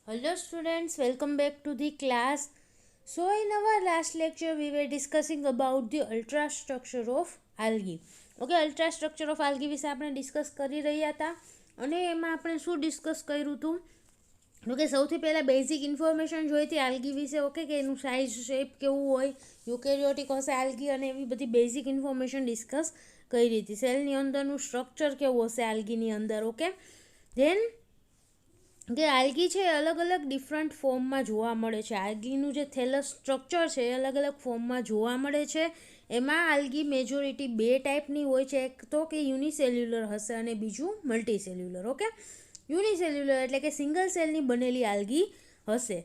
Hello students, welcome back to the class. So in our last lecture we were discussing about the ultrastructure of algae. Okay, ultrastructure of algae વિશે આપણે discuss કરી રહ્યા હતા અને એમાં આપણે શું ડિસ્કસ કર્યું હતું તો કે સૌથી પહેલાં બેઝિક ઇન્ફોર્મેશન જોઈ હતી આલ્ગી વિશે. ઓકે, કે એનું સાઇઝ શેપ કેવું હોય, યુકેરિયોટિક હશે આલ્ગી, અને એવી બધી બેઝિક ઇન્ફોર્મેશન ડિસ્કસ કરી હતી. સેલની અંદરનું સ્ટ્રક્ચર કેવું હશે આલ્ગીની અંદર. ઓકે, ધેન કે આલ્ગી છે એ અલગ અલગ ડિફરન્ટ ફોર્મમાં જોવા મળે છે. આલ્ગીનું જે થેલસ સ્ટ્રક્ચર છે એ અલગ અલગ ફોર્મમાં જોવા મળે છે. એમાં આલ્ગી મેજોરિટી બે ટાઈપની હોય છે. એક તો કે યુનિસેલ્યુલર હશે અને બીજું મલ્ટીસેલ્યુલર. ઓકે, યુનિસેલ્યુલર એટલે કે સિંગલ સેલની બનેલી આલ્ગી હશે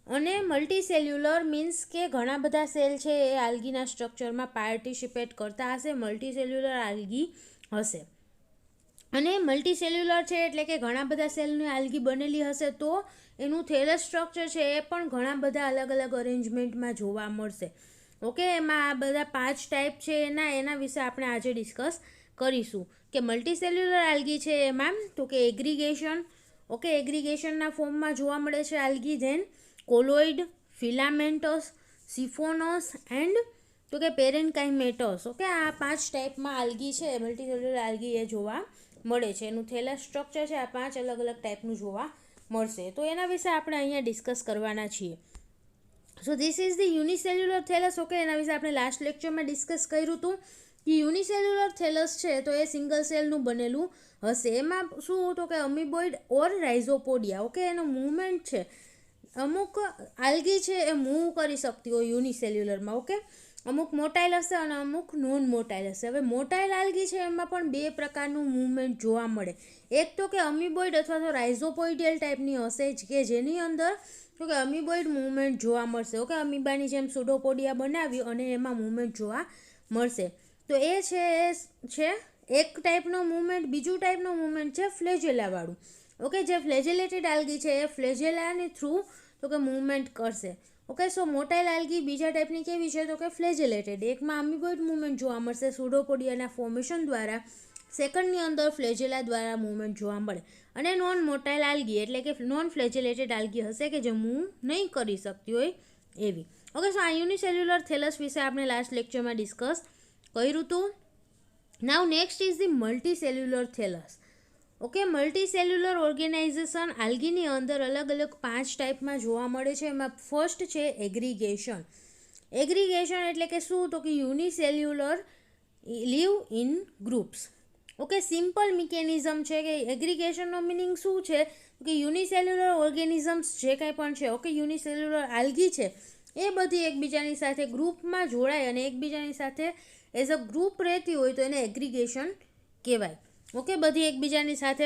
અને મલ્ટીસેલ્યુલર મીન્સ કે ઘણા બધા સેલ છે એ આલ્ગીના સ્ટ્રક્ચરમાં પાર્ટિસિપેટ કરતા હશે. મલ્ટીસેલ્યુલર આલ્ગી હશે અને મલ્ટીસેલ્યુલર છે એટલે કે ઘણા બધા સેલની આલ્ગી બનેલી હશે તો એનું થેલસ સ્ટ્રક્ચર છે એ પણ ઘણા બધા અલગ અલગ અરેન્જમેન્ટમાં જોવા મળશે. ઓકે, એમાં આ બધા 5 ટાઈપ છે એના વિશે આપણે આજે ડિસ્કસ કરીશું. કે મલ્ટીસેલ્યુલર આલ્ગી છે એમાં તો કે એગ્રીગેશન. ઓકે, એગ્રીગેશનના ફોર્મમાં જોવા મળે છે આલ્ગી. ધેન કોલોઇડ, ફિલામેન્ટસ, સિફોનસ એન્ડ તો કે પેરેન્કાઇમેટસ. ઓકે, આ 5 ટાઈપમાં આલ્ગી છે મલ્ટીસેલ્યુલર આલ્ગી એ જોવા મળે છે. એનું થેલસ સ્ટ્રક્ચર છે આ 5 અલગ અલગ ટાઈપનું જોવા મળશે. તો એના વિશે આપણે અહીંયા ડિસ્કસ કરવાના છીએ. So this is the unicellular thallus. Okay, એના વિશે આપણે લાસ્ટ લેક્ચરમાં ડિસ્કસ કર્યું હતું કે યુનિસેલ્યુલર થેલસ છે તો એ સિંગલ સેલનું બનેલું હશે. એમાં શું તો કે અમીબોઇડ ઓર રાઇઝોપોડિયા. ઓકે, એનો મૂવમેન્ટ છે અમુક આલ્ગી છે એ મૂવ કરી શકતી હોય યુનિસેલ્યુલરમાં. ઓકે, અમુક મોટાઇલ હશે અને અમુક નોન મોટાઇલ હશે. હવે મોટાઇલ આલ્ગી છે એમાં પણ બે પ્રકારનું મૂવમેન્ટ જોવા મળે. એક તો કે અમીબોઇડ અથવા તો રાઇઝોપોઇડિયલ ટાઈપની હશે કે જેની અંદર તો કે અમીબોઇડ મૂવમેન્ટ જોવા મળશે. ઓકે, અમીબાની જેમ સુડોપોડિયા બનાવી અને એમાં મૂવમેન્ટ જોવા મળશે. તો એ છે એક ટાઈપનો મૂવમેન્ટ. બીજું ટાઈપનો મૂવમેન્ટ છે ફ્લેજેલાવાળું. ઓકે, જે ફ્લેજેલેટેડ આલ્ગી છે એ ફ્લેજેલાની થ્રુ તો કે મૂવમેન્ટ કરશે. ઓકે, સો મોટાઇલ આલ્ગી બીજા ટાઈપની કેવી છે તો કે ફ્લેજેલેટેડ. એકમાં અમીબોઇડ મૂવમેન્ટ જોવા મળશે સુડોપોડિયાના ફોર્મેશન દ્વારા. સેકન્ડની અંદર ફ્લેજેલા દ્વારા મૂવમેન્ટ જોવા મળે. અને નોન મોટાઇલ આલ્ગી એટલે કે નોન ફ્લેજેલેટેડ આલ્ગી હશે કે જે મૂવ નહીં કરી શકતી હોય એવી. ઓકે, સો આ યુનિસેલ્યુલર થેલસ વિશે આપણે લાસ્ટ લેક્ચરમાં ડિસ્કસ કર્યું હતું. Now next is the multicellular thallus. Okay, multicellular organization આલ્ગીની અંદર અલગ અલગ 5 ટાઈપમાં જોવા મળે છે. એમાં ફર્સ્ટ છે એગ્રીગેશન. એગ્રીગેશન એટલે કે શું તો કે unicellular live in groups. Okay, simple mechanism છે કે એગ્રીગેશનનો મિનિંગ શું છે કે યુનિસેલ્યુલર ઓર્ગેનિઝમ્સ જે કાંઈ પણ છે, ઓકે, યુનિસેલ્યુલર આલ્ગી છે એ બધી એકબીજાની સાથે ગ્રુપમાં જોડાય અને એકબીજાની સાથે એઝ અ ગ્રુપ રહેતી હોય તો એને એગ્રીગેશન કહેવાય. ઓકે, બધી એકબીજાની સાથે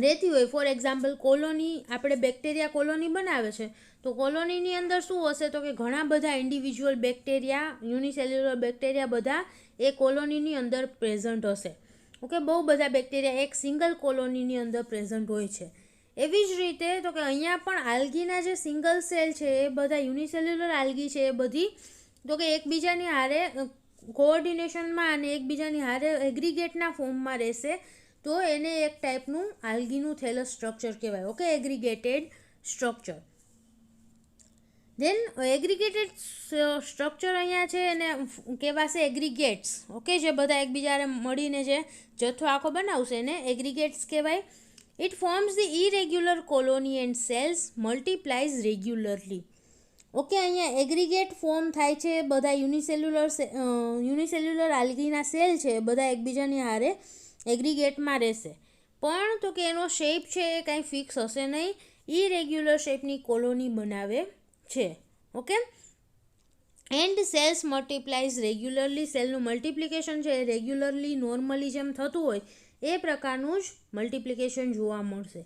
રહેતી હોય. ફોર એક્ઝામ્પલ કોલોની, આપણે બેક્ટેરિયા કોલોની બનાવે છે તો કોલોનીની અંદર શું હશે તો કે ઘણા બધા ઇન્ડિવિજ્યુઅલ બેક્ટેરિયા, યુનિસેલ્યુલર બેક્ટેરિયા બધા એ કોલોનીની અંદર પ્રેઝન્ટ હશે. ઓકે, બહુ બધા બેક્ટેરિયા એક સિંગલ કોલોનીની અંદર પ્રેઝન્ટ હોય છે. એવી જ રીતે તો કે અહીંયા પણ આલ્ગીના જે સિંગલ સેલ છે એ બધા યુનિસેલ્યુલર આલ્ગી છે એ બધી તો કે એકબીજાની હારે કોઓર્ડિનેશનમાં અને એકબીજાની હારે એગ્રીગેટના ફોર્મમાં રહેશે તો એને એક ટાઈપનું આલ્ગીનું થેલસ સ્ટ્રક્ચર કહેવાય. Okay, aggregated structure. Then aggregated structure અહીંયા છે એને કહેવાશે એગ્રીગેટ્સ. ઓકે, જે બધા એકબીજાને મળીને જે જથ્થો આખો બનાવશે એને એગ્રીગેટ્સ કહેવાય. It forms the irregular colony and cells મલ્ટીપ્લાઇઝ regularly. Okay, અહીંયા એગ્રીગેટ ફોર્મ થાય છે. બધા યુનિસેલ્યુલર આલ્ગીના સેલ છે બધા એકબીજાની હારે એગ્રીગેટમાં રહેશે પણ તો કે એનો શેપ છે એ કાંઈ ફિક્સ હશે નહીં. ઇરેગ્યુલર શેપની કોલોની બનાવે છે. Okay, and cells મલ્ટીપ્લાઇઝ regularly. સેલનું મલ્ટિપ્લિકેશન છે એ રેગ્યુલરલી નોર્મલી જેમ થતું હોય એ પ્રકારનું જ મલ્ટિપ્લિકેશન જોવા મળશે.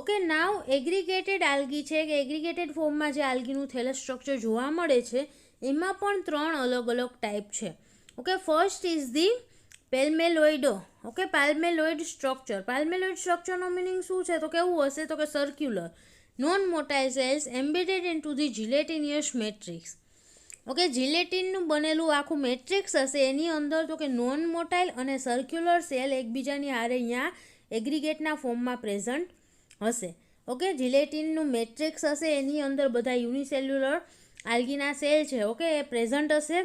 ઓકે, નાવ એગ્રીગેટેડ આલ્ગી છે કે એગ્રીગેટેડ ફોર્મમાં જે આલ્ગીનું થેલસ સ્ટ્રક્ચર જોવા મળે છે એમાં પણ 3 અલગ અલગ ટાઈપ છે. Okay, first is the palmelloid. Okay, palmelloid structure. Palmelloid સ્ટ્રક્ચરનો મિનિંગ શું છે તો કેવું હશે તો કે circular non motile cells embedded in to the gelatinous matrix. Okay, જિલેટિનનું બનેલું આખું મેટ્રિક્સ હશે એની અંદર તો કે નોન મોટાઇલ અને સર્ક્યુલર સેલ એકબીજાની હારે અહીંયા એગ્રીગેટના ફોર્મમાં પ્રેઝન્ટ હશે. ઓકે, જિલેટિનનું મેટ્રિક્સ હશે એની અંદર બધા યુનિસેલ્યુલર આલ્ગીના સેલ છે, ઓકે, એ પ્રેઝન્ટ હશે.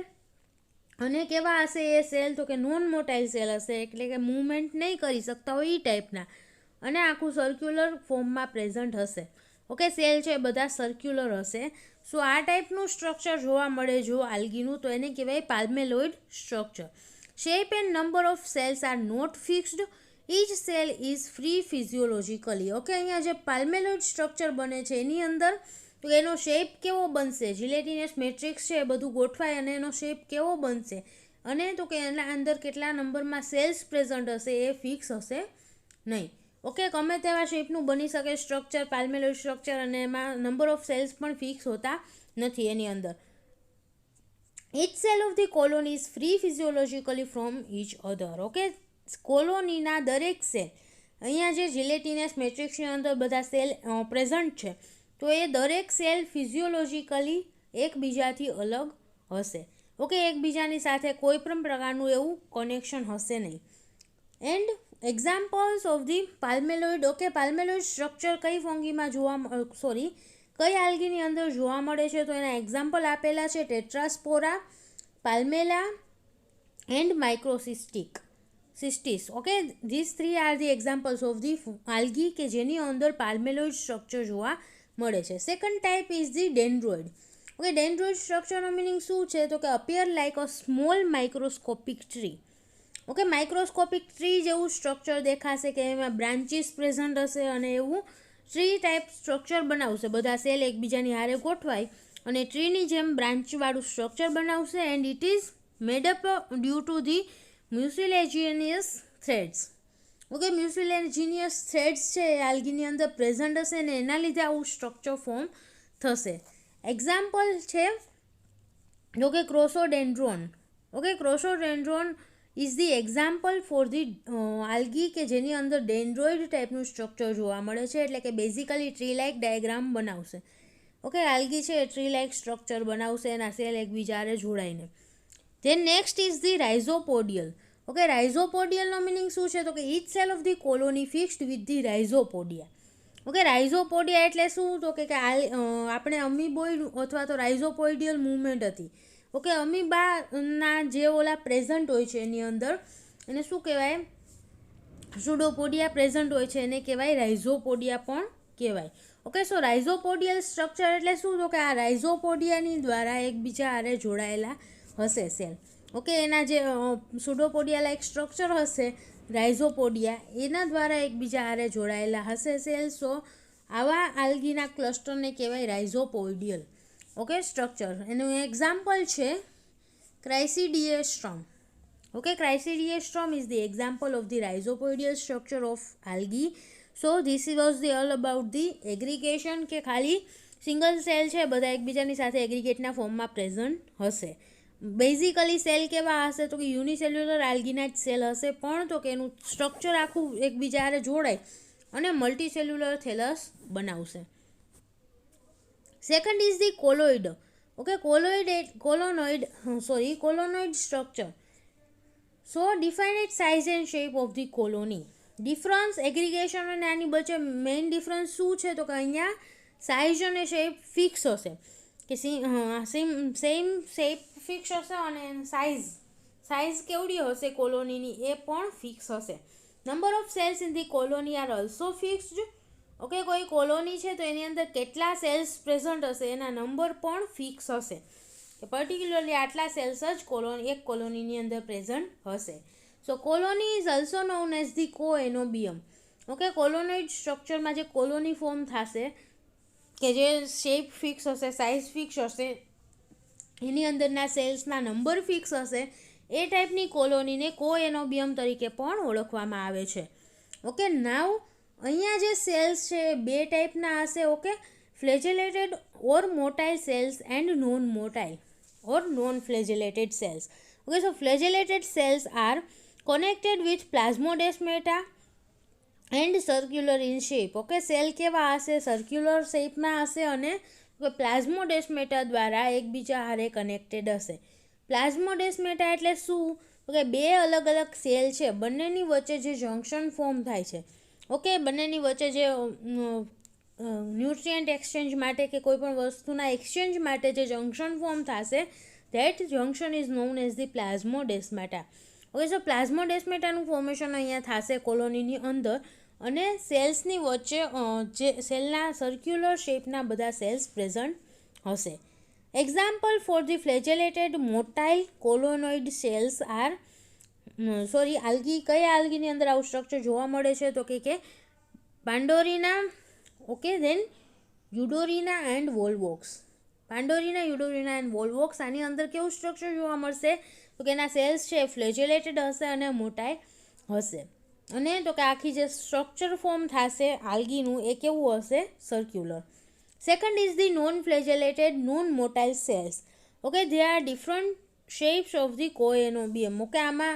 અને કેવા હશે એ સેલ? તો કે નોન મોટાઇલ સેલ હશે, એટલે કે મૂવમેન્ટ નહીં કરી શકતા હોય એ ટાઈપના, અને આખું સર્ક્યુલર ફોર્મમાં પ્રેઝન્ટ હશે. ઓકે, સેલ છે બધા સર્ક્યુલર હશે. સો આ ટાઈપનું સ્ટ્રક્ચર જોવા મળે જો આલ્ગીનું, તો એને કહેવાય palmelloid structure. Shape and number of cells are not fixed, each cell is free physiologically. Okay, અહીંયા જે પાલ્મેલોઇડ સ્ટ્રક્ચર બને છે એની અંદર તો એનો શેપ કેવો બનશે? જિલેટિનસ મેટ્રિક્સ છે એ બધું ગોઠવાય અને એનો શેપ કેવો બનશે, અને તો કે એના અંદર કેટલા નંબરમાં સેલ્સ પ્રેઝન્ટ હશે એ ફિક્સ હશે નહીં. ઓકે, ગમે તેવા શેપનું બની શકે સ્ટ્રક્ચર, પાલ્મેલોઇડ સ્ટ્રક્ચર, અને એમાં નંબર ઓફ સેલ્સ પણ ફિક્સ હોતા નથી એની અંદર. Each cell of the colony is free physiologically from each other. Okay, કોલોનીના દરેક સેલ, અહીંયા જે જિલેટિનસ મેટ્રિક્સની અંદર બધા સેલ પ્રેઝન્ટ છે, તો એ દરેક સેલ ફિઝિયોલોજીકલી એકબીજાથી અલગ હશે. ઓકે, એકબીજાની સાથે કોઈ પણ પ્રકારનું એવું કનેક્શન હશે નહીં. And examples of the palmelloid. Okay, palmelloid structure કઈ ફંગીમાં કઈ આલ્ગીની અંદર જોવા મળે છે? તો એના એક્ઝામ્પલ આપેલા છે Tetraspora, Palmella and Microcystis. Okay, this 3 are the examples of the algae કે જેની અંદર પાલ્મેલોઇડ સ્ટ્રક્ચર જોવા મળે છે. Second type is the dendroid. Okay, dendroid સ્ટ્રક્ચરનો મિનિંગ શું છે? તો કે appear like a small microscopic tree. Okay, microscopic tree જેવું સ્ટ્રક્ચર દેખાશે કે એમાં બ્રાન્ચીસ પ્રેઝન્ટ હશે અને એવું ટ્રી ટાઈપ સ્ટ્રક્ચર બનાવશે. બધા સેલ એકબીજાની હારે ગોઠવાય અને ટ્રીની જેમ બ્રાન્ચવાળું સ્ટ્રક્ચર બનાવશે. And it is made up due to the mucilaginous threads. Okay, mucilaginous threads છે એ આલ્ગીની અંદર પ્રેઝન્ટ હશે ને એના લીધે આવું સ્ટ્રક્ચર ફોર્મ થશે. એક્ઝામ્પલ છે જો કે Chrysodendron. Okay, Chrysodendron is the example for the algae કે જેની અંદર ડેન્ડ્રોઇડ ટાઈપનું સ્ટ્રક્ચર જોવા મળે છે, એટલે કે બેઝિકલી ટ્રી લાઇક ડાયાગ્રામ બનાવશે. ઓકે, આલ્ગી છે એ ટ્રી લાઇક સ્ટ્રક્ચર બનાવશે એના સેલ એકબીજારે જોડાઈને. Then next is the rhizopodial. Okay, રાઇઝોપોડિયલનો મિનિંગ શું છે? તો કે each cell of the colony fixed with the rhizopodia. Okay, rhizopodia એટલે શું? તો કે આપણે અમીબોઇડ અથવા તો રાઇઝોપોઇડિયલ મૂવમેન્ટ હતી. ઓકે, અમીબાના જે ઓલા પ્રેઝન્ટ હોય છે એની અંદર એને શું કહેવાય? સુડોપોડિયા પ્રેઝન્ટ હોય છે એને કહેવાય રાઇઝોપોડિયા પણ કહેવાય. ઓકે, સો રાઇઝોપોડિયલ સ્ટ્રક્ચર એટલે શું? તો કે આ રાઇઝોપોડિયાની દ્વારા એકબીજા હારે જોડાયેલા હશે સેલ. ઓકે, એના જે સુડોપોડિયા લાઇક સ્ટ્રક્ચર હશે રાઇઝોપોડિયા, એના દ્વારા એકબીજા હારે જોડાયેલા હશે સેલ. સો આવા આલ્ગીના ક્લસ્ટરને કહેવાય રાઇઝોપોઇડિયલ. Okay, structure. એનું એક્ઝામ્પલ છે Chrysidiastrum. Okay, Chrysidiastrum is the example of the rhizopodial structure of algae. So this was the all about the aggregation, કે ખાલી સિંગલ સેલ છે બધા એકબીજાની સાથે એગ્રીગેટના ફોર્મમાં પ્રેઝન્ટ હશે. બેઝિકલી સેલ કેવા હશે? તો કે યુનિસેલ્યુલર આલ્ગીના જ સેલ હશે, પણ તો કે એનું સ્ટ્રક્ચર આખું એકબીજા હારે જોડાય અને મલ્ટીસેલ્યુલર થેલસ બનાવશે. Second is the colloid. Okay, colonoid structure. So define it size and shape of the colony. Difference aggregation અને આની વચ્ચે મેઇન ડિફરન્સ શું છે? તો કે અહીંયા સાઇઝ અને શેપ ફિક્સ હશે, કે સેમ શેપ ફિક્સ હશે અને સાઇઝ કેવડી હશે કોલોનીની એ પણ ફિક્સ હશે. Number of cells in the colony are also fixed. Okay, કોઈ કોલોની છે તો એની અંદર કેટલા સેલ્સ પ્રેઝન્ટ હશે એના નંબર પણ ફિક્સ હશે, કે પર્ટિક્યુલરલી આટલા સેલ્સ જ એક કોલોનીની અંદર પ્રેઝન્ટ હશે. So colony is also known as the coenobium. Okay, colonoid સ્ટ્રક્ચરમાં જે કોલોની ફોર્મ થશે કે જે શેપ ફિક્સ હશે, સાઇઝ ફિક્સ હશે, એની અંદરના સેલ્સના નંબર ફિક્સ હશે, એ ટાઈપની કોલોનીને કોએનોબિયમ તરીકે પણ ઓળખવામાં આવે છે. ઓકે, નાવ અહીંયા જે સેલ્સ છે એ બે ટાઈપના હશે. Okay, flagellated or motile cells and non motile or non flagellated cells. Okay, so flagellated cells are connected with plasmodesmata and circular in shape. Okay, cell કેવા હશે? સર્ક્યુલર શેપમાં હશે અને પ્લાઝ્મોડેસ્મેટા દ્વારા એકબીજા હારે કનેક્ટેડ હશે. પ્લાઝ્મોડેસ્મેટા એટલે શું? તો કે બે અલગ અલગ સેલ છે, બંનેની વચ્ચે જે જંક્શન ફોર્મ થાય છે. ઓકે, બંનેની વચ્ચે જે ન્યુટ્રિયન્ટ એક્સચેન્જ માટે કે કોઈ પણ વસ્તુના એક્સચેન્જ માટે જે જંક્શન ફોર્મ થશે that junction is known as the plasmodesmata. Okay, so પ્લાઝ્મોડેસ્મેટાનું ફોર્મેશન અહીંયા થશે કોલોનીની અંદર, અને સેલ્સની વચ્ચે જે સેલના સર્ક્યુલર શેપના બધા સેલ્સ પ્રેઝન્ટ હશે. Example for the flagellated motile colonoid cells are algae. કયા આલ્ગીની અંદર આવું સ્ટ્રક્ચર જોવા મળે છે? તો કે Pandorina, okay, then Eudorina and Volvox. Pandorina, Eudorina and Volvox. આની અંદર કેવું સ્ટ્રક્ચર જોવા મળશે? તો કે એના સેલ્સ છે ફ્લેજેલેટેડ હશે અને મોટાઈ હશે. અને તો કે આખી જે સ્ટ્રક્ચર ફોર્મ થશે આલ્ગીનું એ કેવું હશે? Circular. Second is the non flagellated non motile cells. Okay, they are different shapes of the coenobium. Okay, આમાં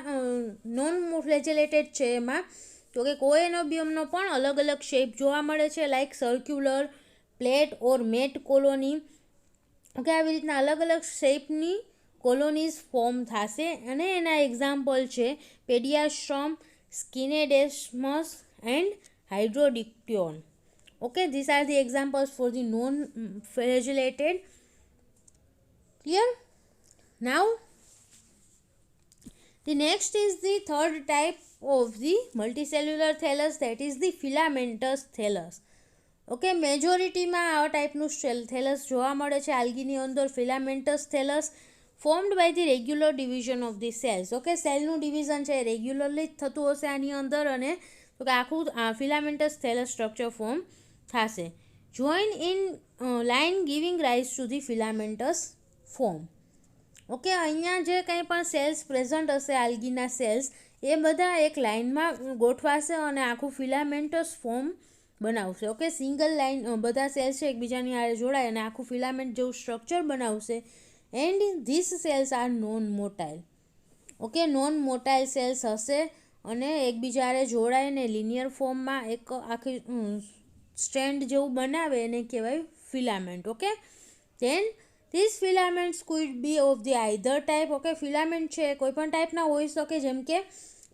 નોન ફ્લેજેલેટેડ છે એમાં તો કે કોએનોબિયમનો પણ અલગ અલગ શેપ જોવા મળે છે, લાઇક સર્ક્યુલર, પ્લેટ ઓર મેટ કોલોની. ઓકે, આવી રીતના અલગ અલગ શેપની કોલોનીઝ ફોર્મ થશે, અને એના એક્ઝામ્પલ છે Pediastrum, Scenedesmus and Hydrodictyon. Okay, this are the examples for the non flagellated. Clear? Now, the next is the third type of the multicellular thallus, that is the filamentous thallus. Okay, મેજોરિટીમાં આ ટાઈપનું thallus જોવા મળે છે આલ્ગીની અંદર. Filamentous thallus formed by the regular division of the cells. Okay, સેલનું division છે રેગ્યુલરલી જ થતું હશે આની અંદર, અને તો કે આખું ફિલામેન્ટસ થેલસ સ્ટ્રક્ચર ફોર્મ થશે. Join in line giving rise to the filamentous form. Okay, અહીંયા જે કંઈ પણ સેલ્સ પ્રેઝન્ટ હશે આલ્ગીના સેલ્સ એ બધા એક લાઇનમાં ગોઠવાશે અને આખું ફિલામેન્ટસ ફોર્મ બનાવશે. ઓકે, સિંગલ લાઇન બધા સેલ્સ છે એકબીજાની આરે જોડાય અને આખું ફિલામેન્ટ જેવું સ્ટ્રક્ચર બનાવશે. And this cells are non motile. Okay, non motile cells હશે અને એકબીજા આરે જોડાઈને લિનિયર ફોર્મમાં એક આખી સ્ટ્રેન્ડ જેવું બનાવે એને કહેવાય filament. Okay, then this filaments could be of the either type. Okay, filament છે કોઈ પણ ટાઈપના હોઈ શકે, જેમ કે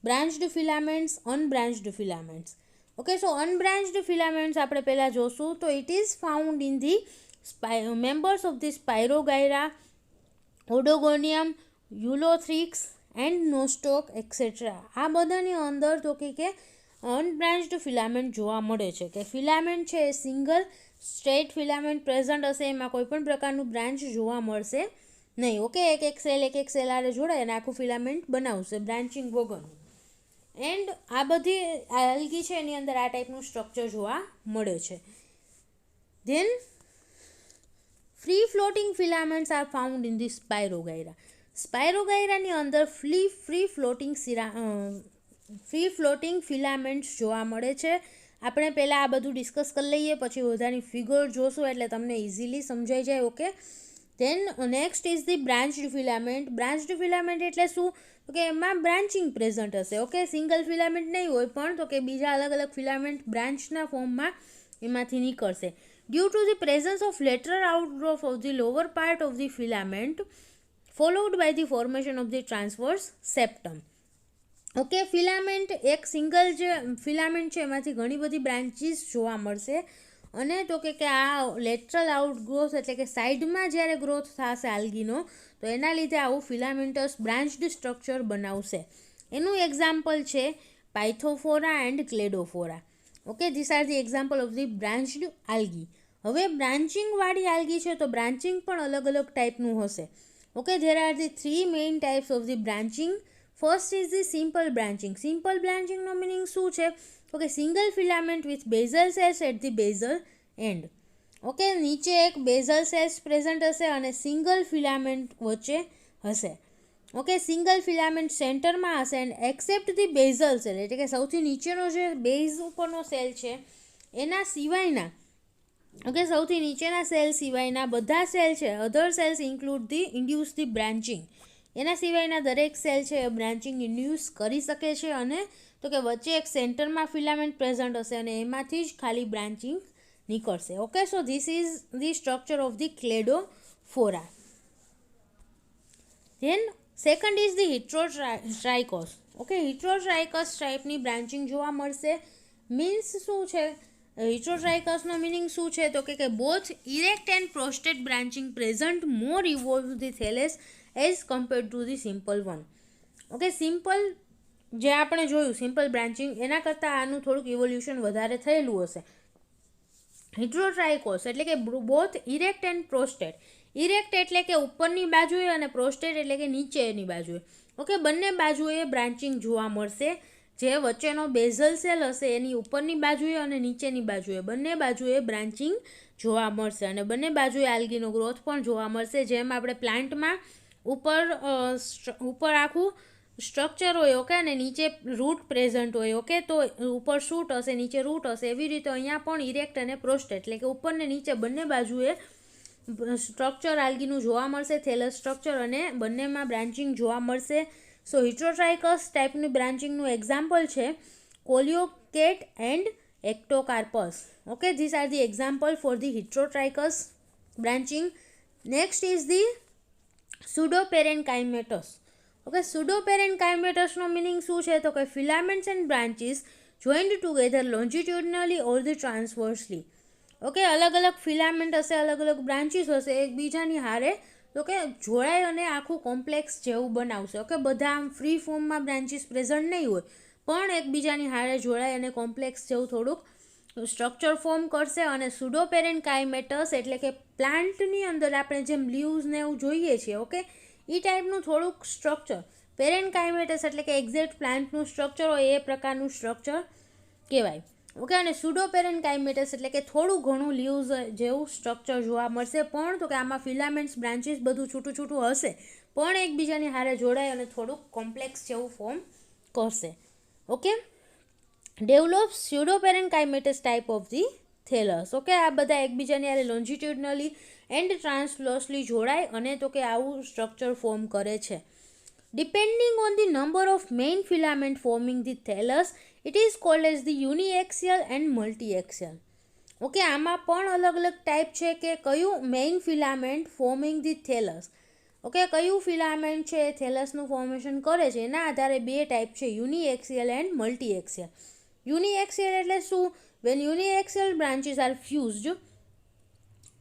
branched filaments, unbranched filaments. Okay, so unbranched filaments આપણે પહેલાં જોશું તો it is found in the members of the Spirogyra, Oedogonium, Ulothrix and Nostoc etcetera. આ બધાની અંદર તો કે અનબ્રાન્ચ્ડ ફિલામેન્ટ જોવા મળે છે. કે ફિલામેન્ટ છે એ સિંગલ સ્ટ્રેટ ફિલામેન્ટ પ્રેઝન્ટ હશે, એમાં કોઈ પણ પ્રકારનું બ્રાન્ચ જોવા મળશે નહીં. ઓકે, એક એક સેલ આરે જોડાય અને આખું ફિલામેન્ટ બનાવશે બ્રાન્ચિંગ વગરનું. એન્ડ આ બધી આલ્ગી છે એની અંદર આ ટાઈપનું સ્ટ્રક્ચર જોવા મળે છે. Then free floating filaments are found in the Spirogyra. સ્પાયરોગાયરાની અંદર ફ્રી ફ્લોટિંગ ફિલામેન્ટ્સ જોવા મળે છે. આપણે પહેલાં આ બધું ડિસ્કસ કરી લઈએ, પછી બધાની ફિગર જોશું એટલે તમને ઇઝીલી સમજાઈ જાય. Okay, then next is the branched filament. Branched filament એટલે શું? તો કે એમાં બ્રાન્ચિંગ પ્રેઝન્ટ હશે. ઓકે, સિંગલ ફિલામેન્ટ નહીં હોય પણ તો કે બીજા અલગ અલગ ફિલામેન્ટ બ્રાન્ચના ફોર્મમાં એમાંથી નીકળશે. Due to the presence of lateral outgrowth of the lower part of the filament followed by the formation of the transverse septum. Okay, filament એક સિંગલ જે ફિલામેન્ટ છે એમાંથી ઘણી બધી બ્રાન્ચીસ જોવા મળશે, અને તો કે આ લેટરલ આઉટગ્રોથ એટલે કે સાઈડમાં જ્યારે ગ્રોથ થશે આલ્ગીનો તો એના લીધે આવું ફિલામેન્ટસ બ્રાન્ચ્ડ સ્ટ્રક્ચર બનાવશે. એનું એક્ઝામ્પલ છે Pithophora and Cladophora. Okay, this are the example of the branched algae. હવે બ્રાન્ચિંગવાળી આલ્ગી છે તો બ્રાન્ચિંગ પણ અલગ અલગ ટાઈપનું હશે. Okay, there are the 3 main types of the branching. First is the simple branching. Simple બ્રાન્ચિંગનો મિનિંગ શું છે? તો કે single filament with basal cells at the basal end. Okay, નીચે એક બેઝલ સેલ્સ પ્રેઝન્ટ હશે અને સિંગલ ફિલામેન્ટ વચ્ચે હશે. ઓકે, સિંગલ ફિલામેન્ટ સેન્ટરમાં હશે and except the basal cell એટલે કે સૌથી નીચેનો જે બેઝ ઉપરનો સેલ છે એના સિવાયના, ઓકે, સૌથી નીચેના સેલ સિવાયના બધા સેલ છે other cells include the induce the branching. એના સિવાયના દરેક સેલ છે એ બ્રાન્ચિંગ ઇન્ડ્યુસ કરી શકે છે, અને તો કે વચ્ચે એક સેન્ટરમાં ફિલામેન્ટ પ્રેઝન્ટ હશે અને એમાંથી જ ખાલી બ્રાન્ચિંગ નીકળશે. Okay, so this is the structure of the Cladophora. Then second is the heterotrichous. Okay, heterotrichous ટાઈપની બ્રાન્ચિંગ જોવા મળશે. મીન્સ શું છે? હિસ્ટોટ્રાઇકસનો મિનિંગ શું છે તો કે both erect and prostrate branching present more evolve the thallus as compared to the simple one. Okay, simple જે આપણે જોયું સિમ્પલ બ્રાન્ચિંગ એના કરતાં આનું થોડુંક ઇવોલ્યુશન વધારે થયેલું હશે. હિસ્ટોટ્રાઇકોસ એટલે કે both erect and prostate. Erect એટલે કે ઉપરની બાજુએ અને પ્રોસ્ટેટ એટલે કે નીચેની બાજુએ. ઓકે, બંને બાજુએ બ્રાન્ચિંગ જોવા મળશે. જે વચ્ચેનો બેઝલ સેલ હશે એની ઉપરની બાજુએ અને નીચેની બાજુએ બંને બાજુએ બ્રાન્ચિંગ જોવા મળશે અને બંને બાજુએ આલ્ગીનો ગ્રોથ પણ જોવા મળશે. જેમ આપણે પ્લાન્ટમાં ઉપર આખું સ્ટ્રક્ચર હોય, ઓકે, અને નીચે રૂટ પ્રેઝન્ટ હોય, ઓકે, તો ઉપર શૂટ હશે, નીચે રૂટ હશે. એવી રીતે અહીંયા પણ ઇરેક્ટ અને પ્રોસ્ટેટ એટલે કે ઉપર ને નીચે બંને બાજુએ સ્ટ્રક્ચર આલ્ગીનું જોવા મળશે, થેલસ સ્ટ્રક્ચર, અને બંનેમાં બ્રાન્ચિંગ જોવા મળશે. સો હિસ્ટોટ્રાઇકસ ટાઈપની બ્રાન્ચિંગનું એક્ઝામ્પલ છે Coleochaete and Ectocarpus. Okay, this are the example for the હિસ્ટોટ્રાઇકસ branching. Next is the pseudoparenchymatous. Okay, સુડોપેરેન્કાઇમેટસનો મિનિંગ શું છે તો કે filaments and branches joined together longitudinally or the transversally. Okay, અલગ અલગ ફિલામેન્ટ હશે, અલગ અલગ બ્રાન્ચીસ હશે, એકબીજાની હારે તો કે જોડાઈ અને આખું કોમ્પ્લેક્સ જેવું બનાવશે. ઓકે, બધા આમ ફ્રી ફોર્મમાં બ્રાન્ચીસ પ્રેઝન્ટ નહીં હોય પણ એકબીજાની હારે જોડાઈ અને કોમ્પ્લેક્સ જેવું થોડુંક સ્ટ્રક્ચર ફોર્મ કરશે. અને સુડોપેરેન્કાઇમેટસ એટલે કે પ્લાન્ટની અંદર આપણે જેમ લીવ્સ ને એવું જોઈએ છીએ, ઓકે, એ ટાઈપનું થોડુંક સ્ટ્રક્ચર. પેરેન્કાઇમેટસ એટલે કે એક્ઝેક્ટ પ્લાન્ટનું સ્ટ્રક્ચર હોય એ પ્રકારનું સ્ટ્રક્ચર કહેવાય. ઓકે, અને સુડોપેરેન્કાઇમેટસ એટલે કે થોડું ઘણું લીવ્સ જેવું સ્ટ્રક્ચર જોવા મળશે પણ તો કે આમાં ફિલામેન્ટ્સ બ્રાન્ચીસ બધું છૂટું છૂટું હશે પણ એકબીજાની હારે જોડાય અને થોડુંક કોમ્પ્લેક્સ જેવું ફોર્મ કરશે. Okay, develop pseudoparenchymatous type of the thallus. Okay, આ બધા એકબીજાની હારે લોન્જિટ્યુડનલી એન્ડ ટ્રાન્સવર્સલી જોડાય અને તો કે આવું સ્ટ્રક્ચર ફોર્મ કરે છે. Depending on the number of main filament forming the thallus it is called as the uniaxial and multiaxial. Okay, આમાં પણ અલગ અલગ ટાઈપ છે કે કયું main filament forming the thallus. Okay, કયું ફિલામેન્ટ છે એ થેલસનું ફોર્મેશન કરે છે એના આધારે બે ટાઈપ છે, યુનિએક્સિયલ એન્ડ મલ્ટીએક્સિયલ. યુનિએક્સિયલ એટલે શું? When uniaxial branches are fused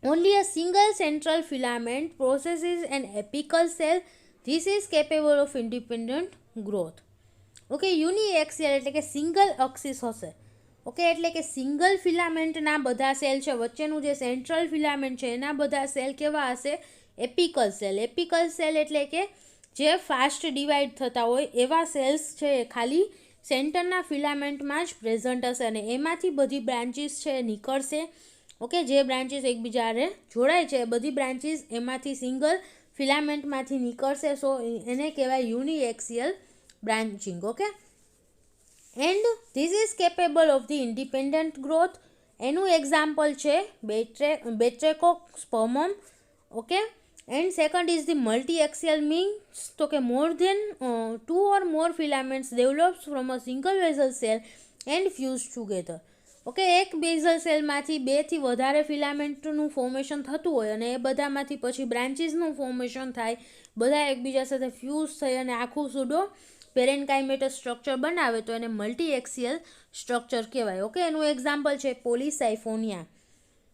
only a single central filament possesses an apical cell. This is capable of independent growth. Okay, uniaxial એટલે કે સિંગલ અક્સિસ હશે. ઓકે, એટલે કે સિંગલ ફિલામેન્ટના બધા સેલ છે, વચ્ચેનું જે સેન્ટ્રલ ફિલામેન્ટ છે એના બધા સેલ કેવા હશે? એપિકલ સેલ. એપિકલ સેલ એટલે કે જે ફાસ્ટ ડિવાઈડ થતા હોય એવા સેલ્સ છે એ ખાલી સેન્ટરના ફિલામેન્ટમાં જ પ્રેઝન્ટ હશે અને એમાંથી બધી બ્રાન્ચીસ છે નીકળશે. ઓકે, જે બ્રાન્ચીસ એકબીજાને જોડાય છે બધી બ્રાન્ચીસ એમાંથી સિંગલ ફિલામેન્ટમાંથી નીકળશે. સો એને કહેવાય uniaxial branching. Okay, and this is capable of the independent growth. એનું એક્ઝામ્પલ છે Batrachospermum. Okay, and second is the multiaxial means તો કે more than 2 or more filaments develops from a single basal cell and fuse together. Okay, એક basal સેલમાંથી 2 થી વધારે ફિલામેન્ટનું formation થતું હોય અને એ બધામાંથી પછી બ્રાન્ચીસનું ફોર્મેશન થાય, બધા એકબીજા સાથે ફ્યુઝ થઈ અને આખું સુડો પેરેન્કાઇમેટસ સ્ટ્રક્ચર બનાવે તો એને મલ્ટીએક્સિયલ સ્ટ્રક્ચર કહેવાય. ઓકે, એનું એક્ઝામ્પલ છે પોલિસાઇફોનિયા.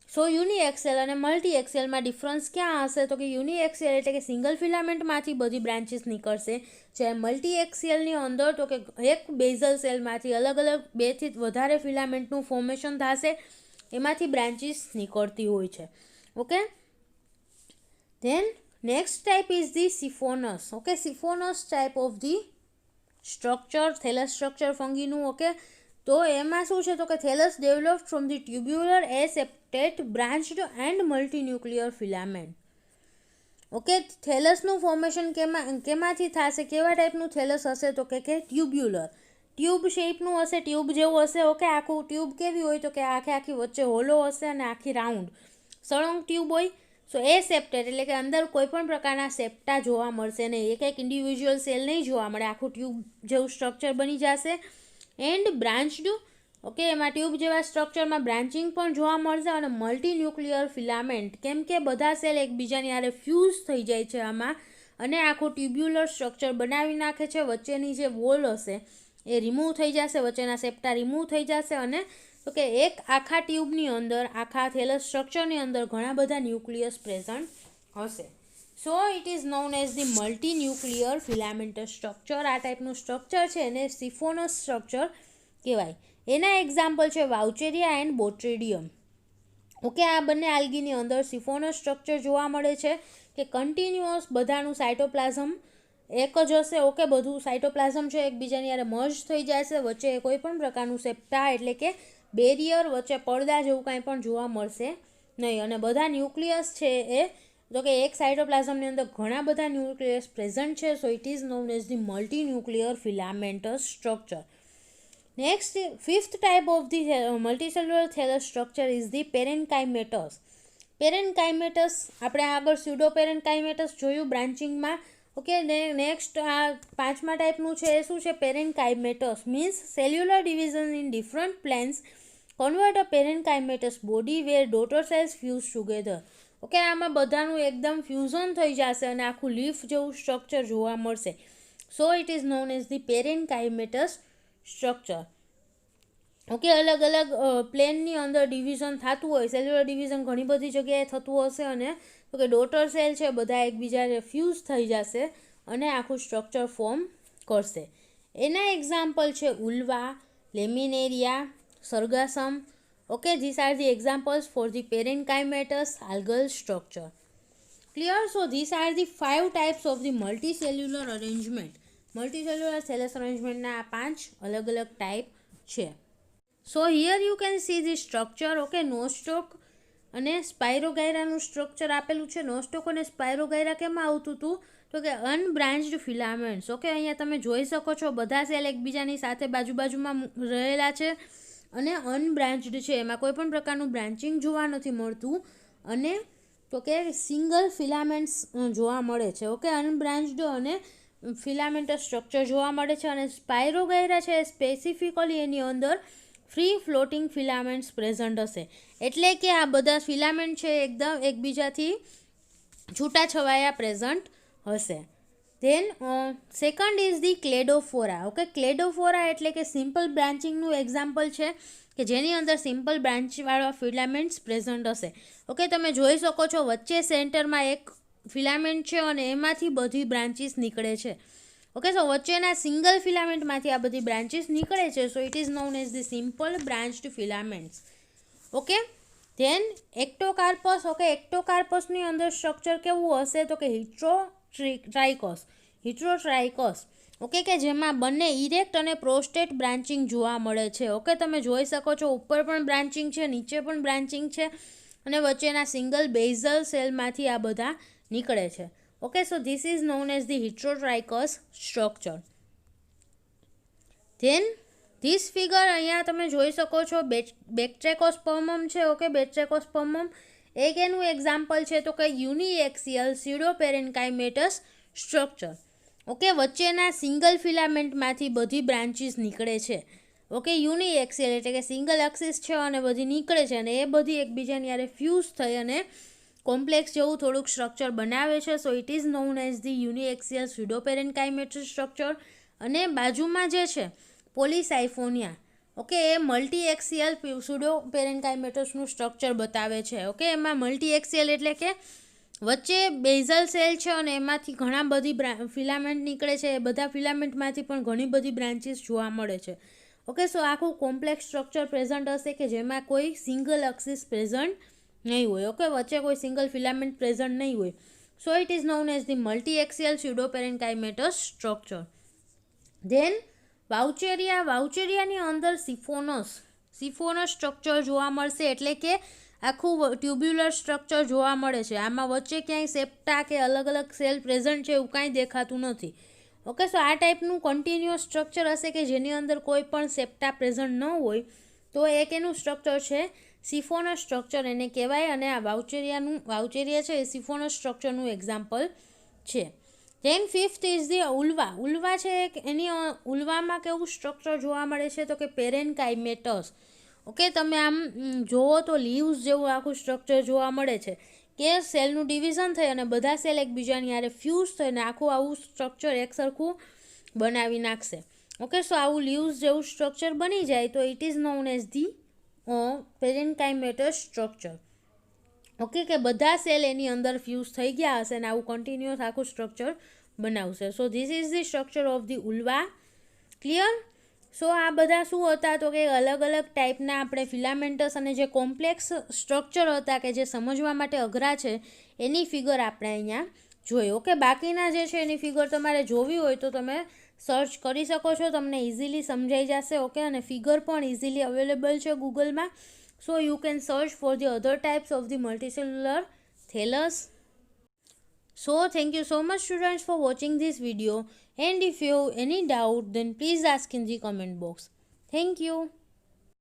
સો યુનિએક્સિયલ અને મલ્ટીએક્સિયલમાં ડિફરન્સ ક્યાં હશે તો કે યુનિએક્સિયલ એટલે કે સિંગલ ફિલામેન્ટમાંથી બધી બ્રાન્ચીસ નીકળશે, જ્યારે મલ્ટીએક્સિયલની અંદર તો કે એક બેઝલ સેલમાંથી અલગ અલગ 2 થી વધારે ફિલામેન્ટનું ફોર્મેશન થશે, એમાંથી બ્રાન્ચીસ નીકળતી હોય છે. Okay, then next type is the siphonous. Okay, siphonous type of the structure, thallus structure ફંગીનું. ઓકે, તો એમાં શું છે તો કે thallus develop from the tubular aseptate branched and multinuclear filament. Okay, થેલસનું ફોર્મેશન કેમાંથી થશે? કેવા ટાઈપનું થેલસ હશે તો કે ટ્યુબ્યુલર, ટ્યુબ શેપનું હશે, ટ્યુબ જેવું હશે. ઓકે, આખું ટ્યુબ કેવી હોય તો કે આખી વચ્ચે હોલો હશે અને આખી રાઉન્ડ સળંગ ટ્યુબ હોય. સો એ સેપ્ટેડ એટલે કે અંદર કોઈ પણ પ્રકારના સેપ્ટા જોવા મળશે નહીં, એક ઇન્ડિવિજ્યુઅલ સેલ નહીં જોવા મળે, આખું ટ્યુબ જેવું સ્ટ્રક્ચર બની જશે. એન્ડ બ્રાન્ચડ. ઓકે, એમાં ટ્યુબ જેવા સ્ટ્રક્ચરમાં બ્રાન્ચિંગ પણ જોવા મળશે અને મલ્ટીન્યુક્લિયર ફિલામેન્ટ, કેમ કે બધા સેલ એકબીજાની હારે ફ્યુઝ થઈ જાય છે આમાં અને આખું ટ્યુબ્યુલર સ્ટ્રક્ચર બનાવી નાખે છે. વચ્ચેની જે વોલ હશે એ રિમૂવ થઈ જશે, વચ્ચેના સેપ્ટા રિમૂવ થઈ જશે અને તો કે એક આખા ટ્યુબની અંદર, આખા થેલસ સ્ટ્રક્ચરની અંદર ઘણા બધા ન્યુક્લિયસ પ્રેઝન્ટ હશે. So it is known as the multi nuclear filamentous structure. આ ટાઈપનું સ્ટ્રક્ચર છે એને સિફોનસ સ્ટ્રક્ચર કહેવાય. એના એક્ઝામ્પલ છે વાઉચેરિયા એન્ડ બોટ્રેડિયમ. ઓકે, આ બંને આલ્ગીની અંદર સિફોનસ સ્ટ્રક્ચર જોવા મળે છે કે કન્ટિન્યુઅસ બધાનું સાઇટોપ્લાઝમ એક જ હશે. ઓકે, બધું સાઇટોપ્લાઝમ છે એકબીજાની યારે મર્જ થઈ જાય છે, વચ્ચે કોઈ પણ પ્રકારનું સેપ્ટા એટલે કે બેરિયર, વચ્ચે પડદા જેવું કાંઈ પણ જોવા મળશે નહીં. અને બધા ન્યુક્લિયસ છે એ તો કે એક સાઇટોપ્લાઝમની અંદર ઘણા બધા ન્યુક્લિયસ પ્રેઝન્ટ છે. So it is known as the multi nuclear filamentous structure. Next, fifth type of the multicellular thallus structure is the parenchymatous. Parenchymatous આપણે આગળ સ્યુડોપેરેન્કાઇમેટસ જોયું બ્રાન્ચિંગમાં. ઓકે, નેક્સ્ટ આ પાંચમા ટાઈપનું છે એ શું છે? Parenchymatous means cellular division in different planes convert a parenchymatous body where daughter cells fuse together. Okay, આમાં બધાનું એકદમ ફ્યુઝન થઈ જશે અને આખું લીફ જેવું સ્ટ્રક્ચર જોવા મળશે. સો it is known as the parenchymatous structure. Okay, અલગ અલગ પ્લેનની અંદર ડિવિઝન થતું હોય, સેલ્યુલર ડિવિઝન ઘણી બધી જગ્યાએ થતું હશે અને તો કે ડોટર સેલ છે બધા એકબીજાને ફ્યુઝ થઈ જશે અને આખું સ્ટ્રક્ચર ફોર્મ કરશે. એના એક્ઝામ્પલ છે Ulva, Laminaria, Sargassum. Okay, this are the examples for the parenchymatous algal structure. Clear? So these are the 5 types of the multicellular arrangement. Multicellular thallus અરેન્જમેન્ટના આ 5 અલગ અલગ ટાઈપ છે. So here you can see the structure. Okay, Nostoc અને સ્પાયરોગાયરાનું structure આપેલું છે. નોસ્ટોક અને સ્પાયરોગાયરા કેમાં આવતું હતું? તો કે અનબ્રાન્ચ્ડ ફિલામેન્ટ્સ. ઓકે, અહીંયા તમે જોઈ શકો છો બધા સેલ એકબીજાની સાથે બાજુમાં રહેલા છે અને અનબ્રાન્ચ્ડ છે, એમાં કોઈ પણ પ્રકારનું બ્રાન્ચિંગ જોવા નથી મળતું અને તો કે સિંગલ ફિલામેન્ટ્સ જોવા મળે છે. ઓકે, અનબ્રાન્ચ્ડ અને ફિલામેન્ટસ સ્ટ્રક્ચર જોવા મળે છે. અને સ્પાયરોગાયરા છે સ્પેસિફિકલી એની અંદર ફ્રી ફ્લોટિંગ ફિલામેન્ટ્સ પ્રેઝન્ટ હશે. એટલે કે આ બધા ફિલામેન્ટ છે એકદમ એકબીજાથી છૂટાછવાયા પ્રેઝન્ટ હશે. Then second is the Cladophora. Okay, Cladophora એટલે કે સિમ્પલ બ્રાન્ચિંગનું એક્ઝામ્પલ છે કે જેની અંદર સિમ્પલ બ્રાન્ચવાળા ફિલામેન્ટ્સ પ્રેઝન્ટ હશે. ઓકે, તમે જોઈ શકો છો વચ્ચે સેન્ટરમાં એક ફિલામેન્ટ છે અને એમાંથી બધી બ્રાન્ચીસ નીકળે છે. ઓકે, સો વચ્ચેના સિંગલ ફિલામેન્ટમાંથી આ બધી બ્રાન્ચીસ નીકળે છે. So it is known as the simple branched filaments. Okay, then Ectocarpus. Okay, એક્ટોકાર્પસની અંદર સ્ટ્રક્ચર કેવું હશે? તો કે હિટ્રોટ્રાઇકોસ. ઓકે, કે જેમાં બંને ઇરેક્ટ અને પ્રોસ્ટેટ બ્રાન્ચિંગ જોવા મળે છે. ઓકે, તમે જોઈ શકો છો ઉપર પણ બ્રાન્ચિંગ છે, નીચે પણ બ્રાન્ચિંગ છે અને વચ્ચેના સિંગલ બેઝલ સેલમાંથી આ બધા નીકળે છે. Okay, so this is known as the heterotrichous structure. Then this figure અહીંયા તમે જોઈ શકો છો બેક્ટ્રેકોસ્પર્મમ છે. ઓકે, બેક્ટ્રેકોસ્પર્મમ એક એનું એક્ઝામ્પલ છે તો કે યુનિએક્સિયલ સ્યુડોપેરેન્કાઇમેટસ સ્ટ્રક્ચર. ઓકે, વચ્ચેના સિંગલ ફિલામેન્ટમાંથી બધી બ્રાન્ચીસ નીકળે છે. ઓકે, યુનિએક્સિયલ એટલે કે સિંગલ એક્સિસ છે અને બધી નીકળે છે અને એ બધી એકબીજાની યારે ફ્યુઝ થઈ અને કોમ્પ્લેક્સ જેવું થોડુંક સ્ટ્રક્ચર બનાવે છે. So it is known as the uniaxial pseudoparenchymatous structure. અને બાજુમાં જે છે પોલિસાઇફોનિયા. ઓકે, એ મલ્ટી એક્સિયલ સ્યુડોપેરેન્કાઇમેટસનું સ્ટ્રક્ચર બતાવે છે. ઓકે, એમાં મલ્ટી એક્સિયલ એટલે કે વચ્ચે બેઝલ સેલ છે અને એમાંથી ઘણા બધી ફિલામેન્ટ નીકળે છે. એ બધા ફિલામેન્ટમાંથી પણ ઘણી બધી બ્રાન્ચીસ જોવા મળે છે. ઓકે, સો આખું કોમ્પ્લેક્સ સ્ટ્રક્ચર પ્રેઝન્ટ હશે કે જેમાં કોઈ સિંગલ એક્સિસ પ્રેઝન્ટ નહીં હોય. ઓકે, વચ્ચે કોઈ સિંગલ ફિલામેન્ટ પ્રેઝન્ટ નહીં હોય. So it is known as the multi axial pseudoparenchymatous structure. Then Vaucheria. વાઉચેરિયાની અંદર સિફોનસ સ્ટ્રક્ચર જોવા મળશે એટલે કે આખું ટ્યુબ્યુલર સ્ટ્રક્ચર જોવા મળે છે. આમાં વચ્ચે ક્યાંય સેપ્ટા કે અલગ અલગ સેલ પ્રેઝન્ટ છે એવું કાંઈ દેખાતું નથી. ઓકે, સો આ ટાઈપનું કન્ટિન્યુઅસ સ્ટ્રક્ચર હશે કે જેની અંદર કોઈ પણ સેપ્ટા પ્રેઝન્ટ ન હોય તો એક એનું સ્ટ્રક્ચર છે સિફોનસ સ્ટ્રક્ચર એને કહેવાય. અને આ વાઉચેરિયા છે એ સિફોનસ સ્ટ્રક્ચરનું એક્ઝામ્પલ છે. Then fifth is the Ulva. Ulva છે એની ઉલ્વામાં કેવું સ્ટ્રક્ચર જોવા મળે છે તો કે પેરેન્કાઇમેટસ. ઓકે, તમે આમ જોવો તો લીવ્સ જેવું આખું સ્ટ્રક્ચર જોવા મળે છે કે સેલનું ડિવિઝન થઈ અને બધા સેલ એકબીજાની હારે ફ્યુઝ થઈને આખું આવું સ્ટ્રક્ચર એક સરખું બનાવી નાખશે. ઓકે, સો આવું લીવ્સ જેવું સ્ટ્રક્ચર બની જાય તો it is known as the parenchymatous structure. Okay, કે બધા સેલ એની અંદર ફ્યુઝ થઈ ગયા હશે અને આવું કન્ટિન્યુઅસ આખું સ્ટ્રક્ચર બનાવશે. So this is the structure of the Ulva. Clear? સો આ બધા શું હતા તો કે અલગ અલગ ટાઈપના આપણે ફિલામેન્ટસ અને જે કોમ્પ્લેક્સ સ્ટ્રક્ચર હતા કે જે સમજવા માટે અઘરા છે એની ફિગર આપણે અહીંયા જોઈ. ઓકે, બાકીના જે છે એની ફિગર તમારે જોવી હોય તો તમે સર્ચ કરી શકો છો, તમને ઇઝીલી સમજાઈ જશે. ઓકે, અને ફિગર પણ ઇઝીલી અવેલેબલ છે ગૂગલમાં. So you can search for the other types of the multicellular thallus. So thank you so much students for watching this video, and if you have any doubt then please ask in the comment box. Thank you.